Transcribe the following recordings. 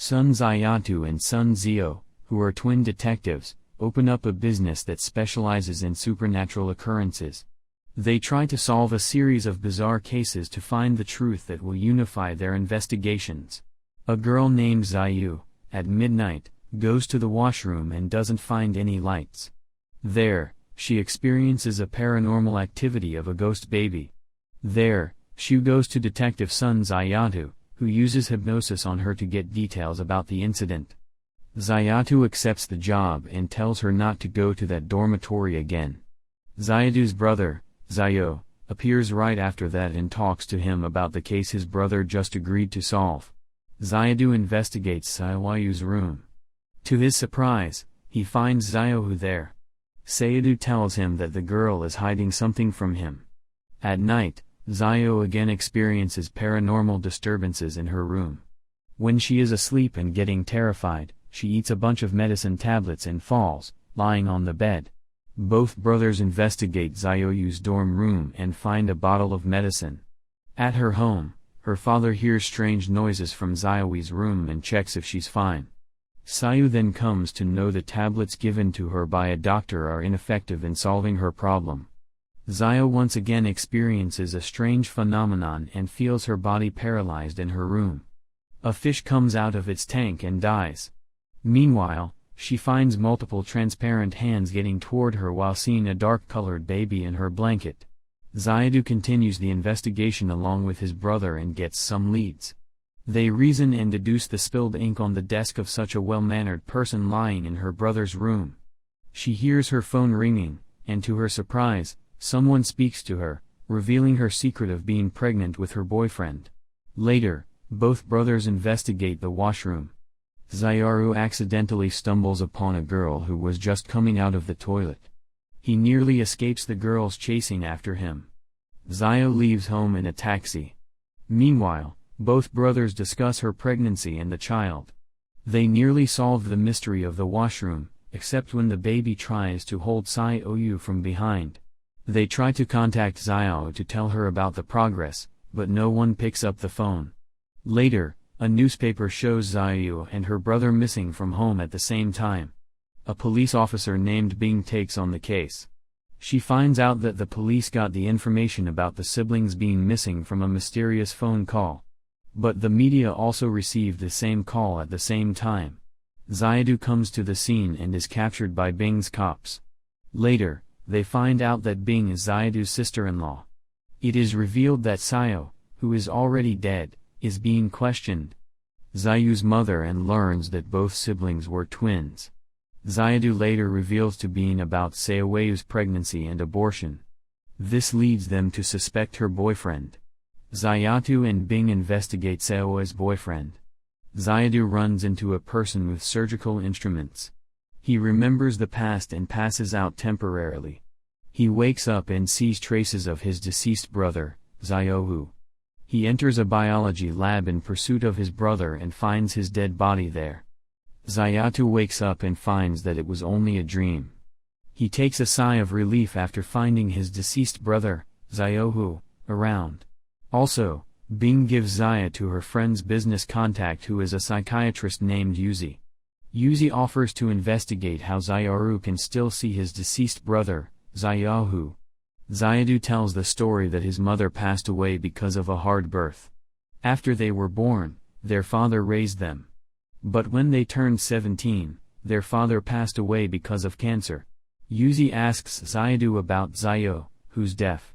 Sun Zayatu and Sun Zio, who are twin detectives, open up a business that specializes in supernatural occurrences. They try to solve a series of bizarre cases to find the truth that will unify their investigations. A girl named Zayu, at midnight, goes to the washroom and doesn't find any lights. There, she experiences a paranormal activity of a ghost baby. There, she goes to Detective Sun Zayatu, who uses hypnosis on her to get details about the incident. Zayatu accepts the job and tells her not to go to that dormitory again. Zayatu's brother, Zayo, appears right after that and talks to him about the case his brother just agreed to solve. Zayatu investigates Zayu's room. To his surprise, he finds Zayo there. Zayatu tells him that the girl is hiding something from him. At night, Zayo again experiences paranormal disturbances in her room. When she is asleep and getting terrified, she eats a bunch of medicine tablets and falls, lying on the bed. Both brothers investigate Zayo's dorm room and find a bottle of medicine. At her home, her father hears strange noises from Zayo's room and checks if she's fine. Zayo then comes to know the tablets given to her by a doctor are ineffective in solving her problem. Zayo once again experiences a strange phenomenon and feels her body paralyzed in her room. A fish comes out of its tank and dies. Meanwhile, she finds multiple transparent hands getting toward her while seeing a dark-colored baby in her blanket. Zayo continues the investigation along with his brother and gets some leads. They reason and deduce the spilled ink on the desk of such a well-mannered person lying in her brother's room. She hears her phone ringing, and to her surprise, someone speaks to her, revealing her secret of being pregnant with her boyfriend. Later, both brothers investigate the washroom. Zayaru accidentally stumbles upon a girl who was just coming out of the toilet. He nearly escapes the girls chasing after him. Zayo leaves home in a taxi. Meanwhile, both brothers discuss her pregnancy and the child. They nearly solve the mystery of the washroom, except when the baby tries to hold Zayo from behind. They try to contact Zayo to tell her about the progress, but no one picks up the phone. Later, a newspaper shows Zayo and her brother missing from home at the same time. A police officer named Bing takes on the case. She finds out that the police got the information about the siblings being missing from a mysterious phone call. But the media also received the same call at the same time. Zayo comes to the scene and is captured by Bing's cops. Later, they find out that Bing is Zayo's sister-in-law. It is revealed that Zayo, who is already dead, is being questioned. Zayo's mother and learns that both siblings were twins. Zayo later reveals to Bing about Zayo's pregnancy and abortion. This leads them to suspect her boyfriend. Zayo and Bing investigate Zayo's boyfriend. Zayo runs into a person with surgical instruments. He remembers the past and passes out temporarily. He wakes up and sees traces of his deceased brother, Zayo. He enters a biology lab in pursuit of his brother and finds his dead body there. Zayo wakes up and finds that it was only a dream. He takes a sigh of relief after finding his deceased brother, Zayo, around. Also, Bing gives Zayo to her friend's business contact who is a psychiatrist named Yuzi. Yuzi offers to investigate how Zayo can still see his deceased brother, Zayo. Zayo tells the story that his mother passed away because of a hard birth. After they were born, their father raised them. But when they turned 17, their father passed away because of cancer. Yuzi asks Zayo about Zayo, who's deaf.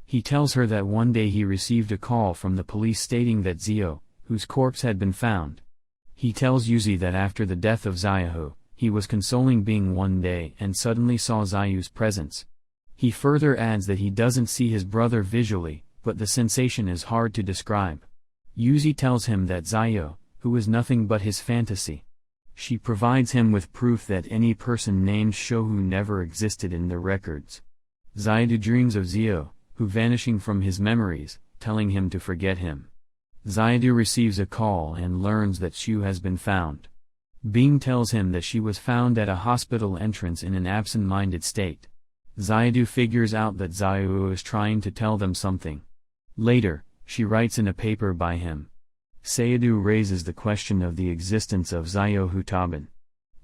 He tells her that one day he received a call from the police stating that Zayo, whose corpse had been found. He tells Yuzi that after the death of Zayo, he was consoling Bing one day and suddenly saw Zayo's presence. He further adds that he doesn't see his brother visually, but the sensation is hard to describe. Yuzi tells him that Zayo, who is nothing but his fantasy. She provides him with proof that any person named Shohu never existed in the records. Zayo dreams of Zayo, who vanishing from his memories, telling him to forget him. Zayo receives a call and learns that Shu has been found. Bing tells him that she was found at a hospital entrance in an absent-minded state. Zayo figures out that Zayo is trying to tell them something. Later, she writes in a paper by him. Sayadu raises the question of the existence of Zio Hutaban.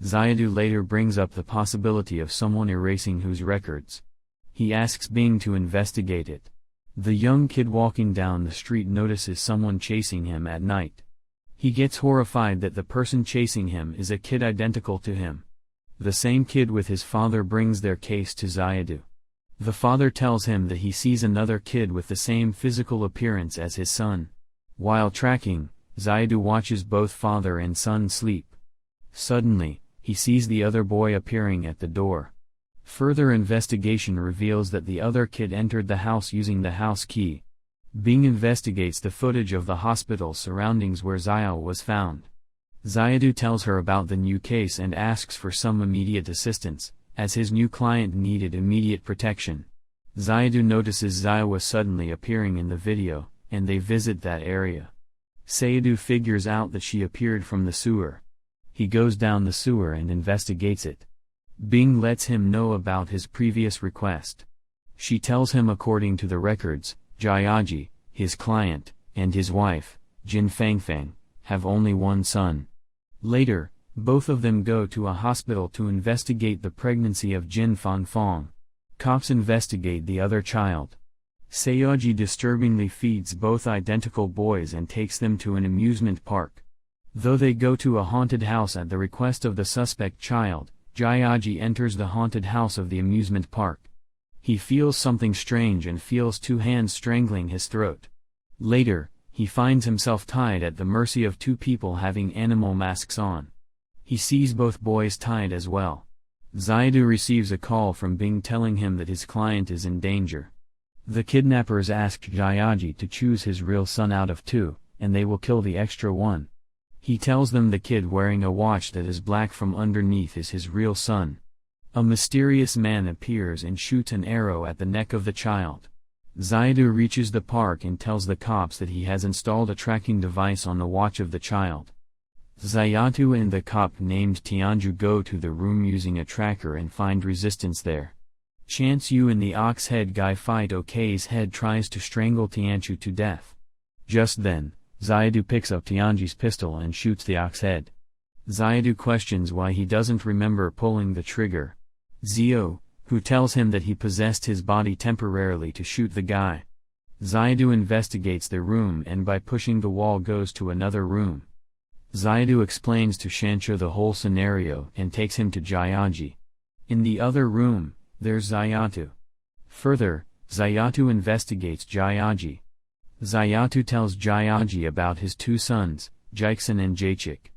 Sayadu later brings up the possibility of someone erasing Hu's records. He asks Bing to investigate it. The young kid walking down the street notices someone chasing him at night. He gets horrified that the person chasing him is a kid identical to him. The same kid with his father brings their case to Sayadu. The father tells him that he sees another kid with the same physical appearance as his son. While tracking, Sayadu watches both father and son sleep. Suddenly, he sees the other boy appearing at the door. Further investigation reveals that the other kid entered the house using the house key. Bing investigates the footage of the hospital surroundings where Zio was found. Sayadu tells her about the new case and asks for some immediate assistance, as his new client needed immediate protection. Sayadu notices Zio was suddenly appearing in the video, and they visit that area. Sayadu figures out that she appeared from the sewer. He goes down the sewer and investigates it. Bing lets him know about his previous request. She tells him according to the records, Jiaji, his client, and his wife, Jin Fangfang, have only one son. Later, both of them go to a hospital to investigate the pregnancy of Jin Fangfang. Cops investigate the other child. Sayoji disturbingly feeds both identical boys and takes them to an amusement park. Though they go to a haunted house at the request of the suspect child, Jiaji enters the haunted house of the amusement park. He feels something strange and feels two hands strangling his throat. Later, he finds himself tied at the mercy of two people having animal masks on. He sees both boys tied as well. Sayadu receives a call from Bing telling him that his client is in danger. The kidnappers ask Jiaji to choose his real son out of two, and they will kill the extra one. He tells them the kid wearing a watch that is black from underneath is his real son. A mysterious man appears and shoots an arrow at the neck of the child. Sayadu reaches the park and tells the cops that he has installed a tracking device on the watch of the child. Sayadu and the cop named Tianju go to the room using a tracker and find resistance there. Chance Yu and the ox-head guy fight. Ok's head tries to strangle Tianju to death. Just then, Sayadu picks up Tianju's pistol and shoots the ox-head. Sayadu questions why he doesn't remember pulling the trigger. Zio, who tells him that he possessed his body temporarily to shoot the guy. Sayadu investigates the room and by pushing the wall goes to another room. Sayadu explains to Shanshu the whole scenario and takes him to Jiaji. In the other room, there's Zayatu. Further, Zayatu investigates Jiaji. Zayatu tells Jiaji about his two sons, Jixin and Jaichik.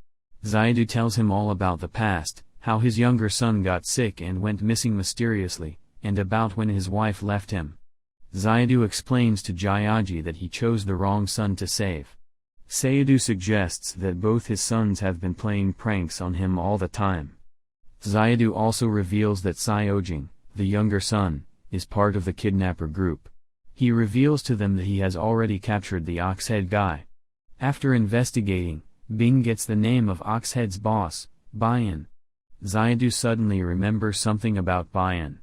Sayadu tells him all about the past, how his younger son got sick and went missing mysteriously, and about when his wife left him. Sayadu explains to Jiaji that he chose the wrong son to save. Sayadu suggests that both his sons have been playing pranks on him all the time. Sayadu also reveals that Saiyojing, the younger son, is part of the kidnapper group. He reveals to them that he has already captured the Oxhead guy. After investigating, Bing gets the name of Oxhead's boss, Bayan. Sayadu suddenly remembers something about Bayan.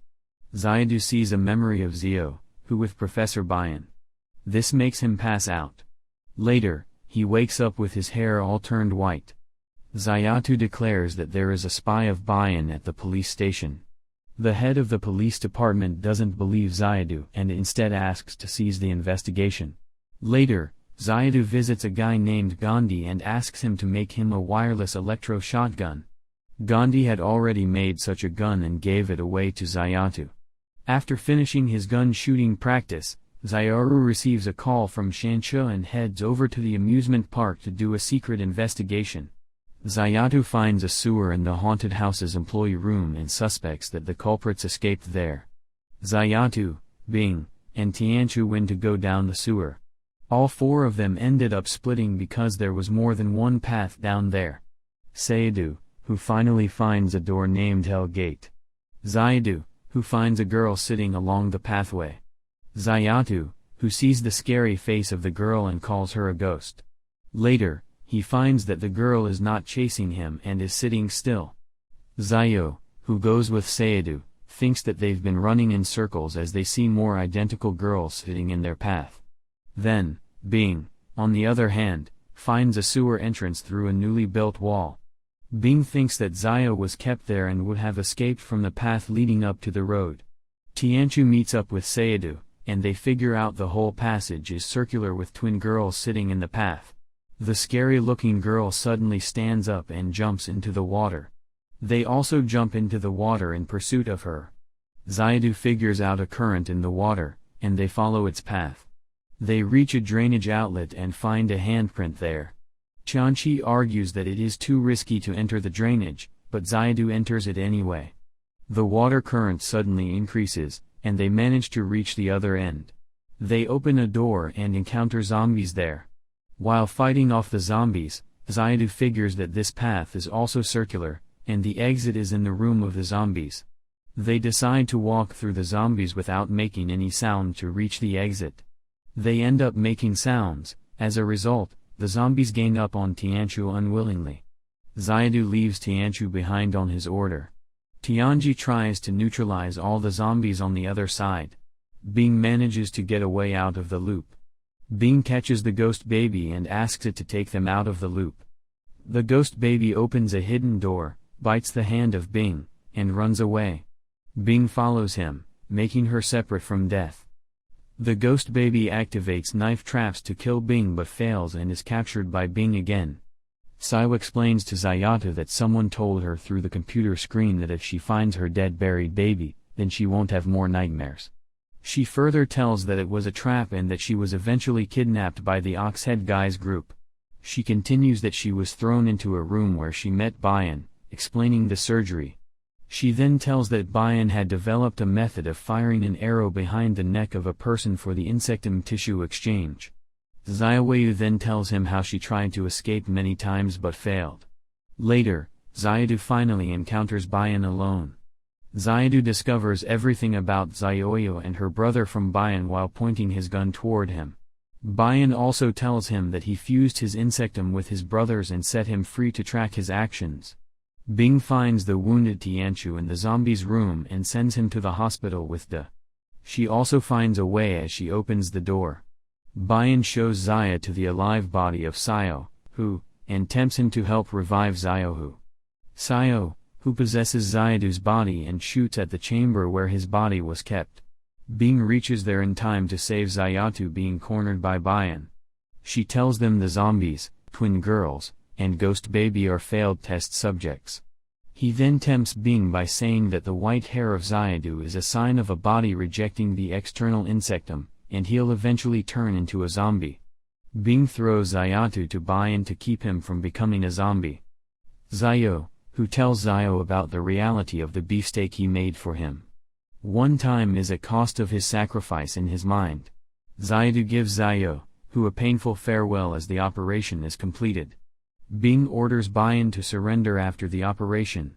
Sayadu sees a memory of Zio, who with Professor Bayan. This makes him pass out. Later, he wakes up with his hair all turned white. Zayatu declares that there is a spy of Bayan at the police station. The head of the police department doesn't believe Sayadu and instead asks to cease the investigation. Later, Sayadu visits a guy named Gandhi and asks him to make him a wireless electro shotgun. Gandhi had already made such a gun and gave it away to Zayatu. After finishing his gun shooting practice, Zayaru receives a call from Shanshu and heads over to the amusement park to do a secret investigation. Zayatu finds a sewer in the haunted house's employee room and suspects that the culprits escaped there. Zayatu, Bing, and Tianchu went to go down the sewer. All four of them ended up splitting because there was more than one path down there. Sayadu, who finally finds a door named Hell Gate. Zayadu, who finds a girl sitting along the pathway. Zayatu, who sees the scary face of the girl and calls her a ghost. Later, he finds that the girl is not chasing him and is sitting still. Zayo, who goes with Sayadu, thinks that they've been running in circles as they see more identical girls sitting in their path. Then, Bing, on the other hand, finds a sewer entrance through a newly built wall. Bing thinks that Xiao was kept there and would have escaped from the path leading up to the road. Tianchu meets up with Sayadu, and they figure out the whole passage is circular with twin girls sitting in the path. The scary-looking girl suddenly stands up and jumps into the water. They also jump into the water in pursuit of her. Sayadu figures out a current in the water, and they follow its path. They reach a drainage outlet and find a handprint there. Qianqi argues that it is too risky to enter the drainage, but Sayadu enters it anyway. The water current suddenly increases, and they manage to reach the other end. They open a door and encounter zombies there. While fighting off the zombies, Sayadu figures that this path is also circular, and the exit is in the room of the zombies. They decide to walk through the zombies without making any sound to reach the exit. They end up making sounds. As a result, the zombies gang up on Tianchu unwillingly. Sayadu leaves Tianchu behind on his order. Tianji tries to neutralize all the zombies on the other side. Bing manages to get away out of the loop. Bing catches the ghost baby and asks it to take them out of the loop. The ghost baby opens a hidden door, bites the hand of Bing, and runs away. Bing follows him, making her separate from death. The ghost baby activates knife traps to kill Bing but fails and is captured by Bing again. Saiwa explains to Zayatu that someone told her through the computer screen that if she finds her dead buried baby, then she won't have more nightmares. She further tells that it was a trap and that she was eventually kidnapped by the Oxhead guys group. She continues that she was thrown into a room where she met Bayan, explaining the surgery. She then tells that Bayan had developed a method of firing an arrow behind the neck of a person for the insectum tissue exchange. Xiaoyu then tells him how she tried to escape many times but failed. Later, Xiaoyu finally encounters Bayan alone. Xiaoyu discovers everything about Xiaoyu and her brother from Bayan while pointing his gun toward him. Bayan also tells him that he fused his insectum with his brother's and set him free to track his actions. Bing finds the wounded Tianchu in the zombie's room and sends him to the hospital with De. She also finds a way as she opens the door. Bayan shows Xia to the alive body of Xiao, and tempts him to help revive Xiao. Xiao, who possesses Xiaodu's body and shoots at the chamber where his body was kept. Bing reaches there in time to save Xiaotu being cornered by Bayan. She tells them the zombies, twin girls, and ghost baby are failed test subjects. He then tempts Bing by saying that the white hair of Xiaodu is a sign of a body rejecting the external insectum, and he'll eventually turn into a zombie. Bing throws Xiaotu to Bayan to keep him from becoming a zombie. Xiao, who tells Xiao about the reality of the beefsteak he made for him. One time is a cost of his sacrifice in his mind. Xiaodu gives Xiao, a painful farewell as the operation is completed. Bing orders Bayan to surrender after the operation.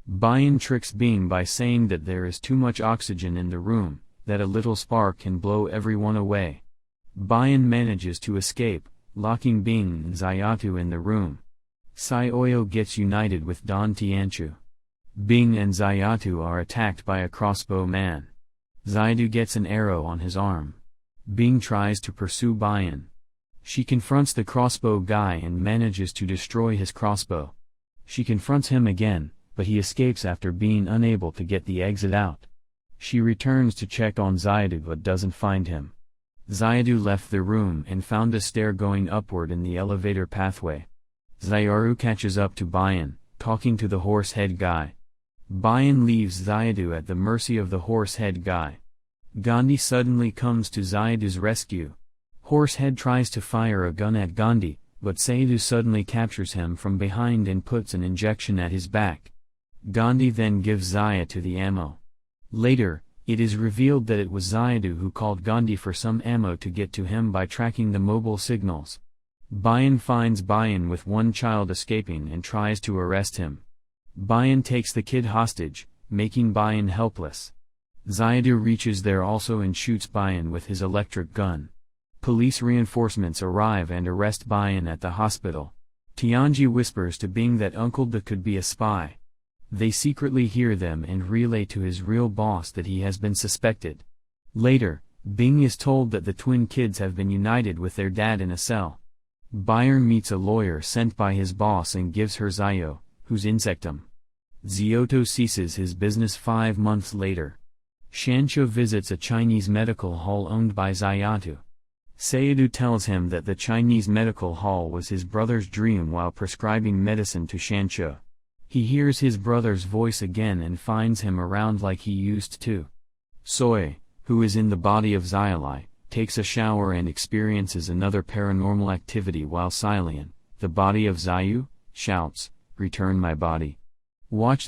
Bayan tricks Bing by saying that there is too much oxygen in the room, that a little spark can blow everyone away. Bayan manages to escape, locking Bing and Xiaotu in the room. Xiaoyu gets united with Don Tianchu. Bing and Xiaotu are attacked by a crossbow man. Xiaodu gets an arrow on his arm. Bing tries to pursue Bayan. She confronts the crossbow guy and manages to destroy his crossbow. She confronts him again, but he escapes after being unable to get the exit out. She returns to check on Xiaodu but doesn't find him. Xiaodu left the room and found a stair going upward in the elevator pathway. Xiaoru catches up to Bayan, talking to the horse head guy. Bayan leaves Xiaodu at the mercy of the horse head guy. Gandhi suddenly comes to Xiaodu's rescue. Horsehead tries to fire a gun at Gandhi, but Xiaodu suddenly captures him from behind and puts an injection at his back. Gandhi then gives Xiaodu the ammo. Later, it is revealed that it was Xiaodu who called Gandhi for some ammo to get to him by tracking the mobile signals. Bayan finds Bayan with one child escaping and tries to arrest him. Bayan takes the kid hostage, making Bayan helpless. Xiaodu reaches there also and shoots Bayan with his electric gun. Police reinforcements arrive and arrest Bayan at the hospital. Tianji whispers to Bing that Uncle De could be a spy. They secretly hear them and relay to his real boss that he has been suspected. Later, Bing is told that the twin kids have been united with their dad in a cell. Byron meets a lawyer sent by his boss and gives her Zio, who's insectum. Zioto ceases his business 5 months later. Shancho visits a Chinese medical hall owned by Zioto. Sayadu tells him that the Chinese medical hall was his brother's dream while prescribing medicine to Shancho. He hears his brother's voice again and finds him around like he used to. Soy, who is in the body of Xiali, takes a shower and experiences another paranormal activity while Xilian, the body of Xiyu, shouts, "Return my body." Watch